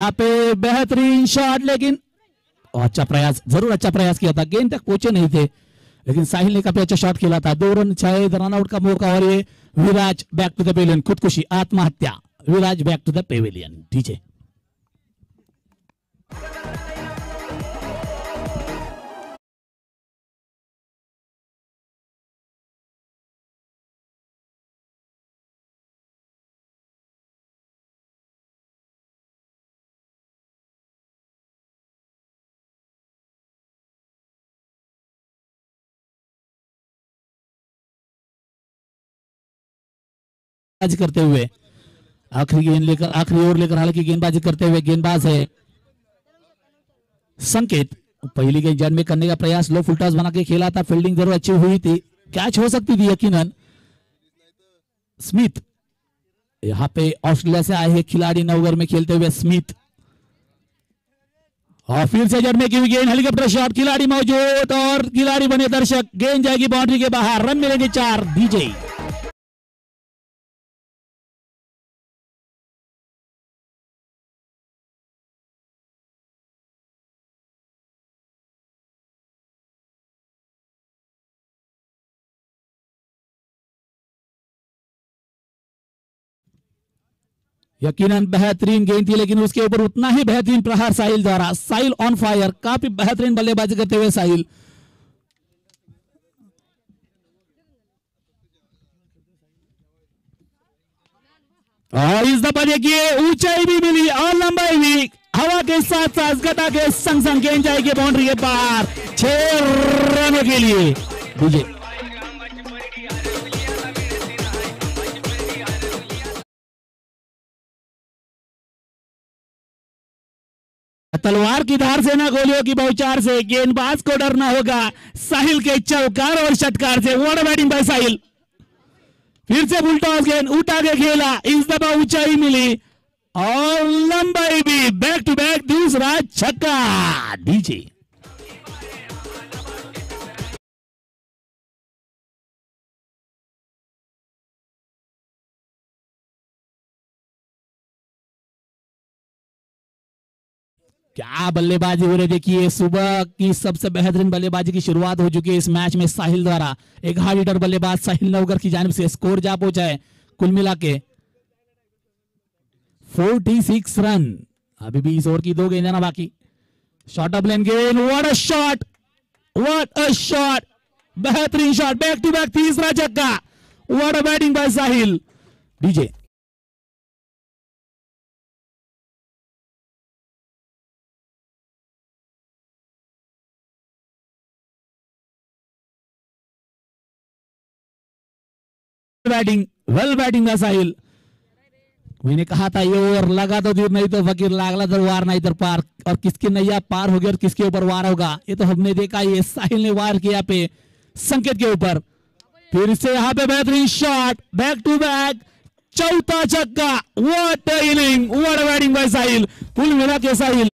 यहाँ पे बेहतरीन शॉट, लेकिन अच्छा प्रयास, जरूर अच्छा प्रयास किया था, गेंद तक पहुंचे नहीं थे, लेकिन साहिल ने काफी अच्छा शॉट खेला था। 2 रन 6 रन आउट का मौका। और ये Viraj back to the pavilion, खुदकुशी आत्महत्या, Viraj back to the pavilion. DJ करते हुए आखिरी गेंद लेकर, आखिरी ओवर लेकर हालांकि गेंदबाजी करते हुए गेंदबाज है संकेत। पहली गेंद जड़ में करने का प्रयास, लो फुल टॉस बना के खेला था, फील्डिंग जरूर अच्छी हुई थी, कैच हो सकती थी यकीनन। स्मिथ यहाँ पे ऑस्ट्रेलिया से आए हैं खिलाड़ी, 9 ओवर में खेलते हुए स्मिथ। और फिर से जड़ में की गेंद, हेलीकॉप्टर शॉट, खिलाड़ी मौजूद और खिलाड़ी बने दर्शक, गेंद जाएगी बाउंड्री के बाहर, रन मिलेंगे 4। डीजे यकीनन बेहतरीन गेंद थी, लेकिन उसके ऊपर उतना ही बेहतरीन प्रहार साहिल द्वारा। साहिल ऑन फायर, काफी बेहतरीन बल्लेबाजी करते हुए साहिल। और इस दफा देखिए ऊंचाई भी मिली और लंबाई भी, हवा के साथ साथ गटा के संग संग गेंद जाएगी बाउंड्री के बाहर, 6 रनों के लिए। डीजे तलवार की धार से ना गोलियों की बौछार से, गेंदबाज को डरना होगा साहिल के चौकार और षटकार से। व्हाट बैटिंग बाय साहिल, फिर से फुल टॉस गेंद उठा के खेला, इस दफा ऊंचाई मिली और लंबाई भी, बैक टू बैक दूसरा छक्का। डीजे क्या बल्लेबाजी हो रही, देखिए सुबह की सबसे बेहतरीन बल्लेबाजी की शुरुआत हो चुकी है इस मैच में साहिल द्वारा। एक हार्ड हिटर बल्लेबाज साहिल नवगर की जानिब से स्कोर जा पहुंचा है कुल मिला के 46 रन। अभी भी इस ओवर की 2 गेंदें ना बाकी। शॉट ऑफ लेन गेंद, what a shot, what a shot, बेहतरीन शॉट, बैक टू बैक तीसरा छक्का। What a batting by Sahil. DJ batting, well batting था साहिल। मैंने कहा था ये ओवर लगा तो दूर, नहीं तो फकीर, लागला तो वार नहीं तो पार, और किसकी नैया पार होगी और किसके ऊपर वार होगा ये तो हमने देखा। ये साहिल ने वार किया पे संकेत के ऊपर, फिर से यहाँ पे बेहतरीन शॉट, बैक टू बैक चौथा छक्का। What a inning, what a batting by Sahil. कुल मिला के साहिल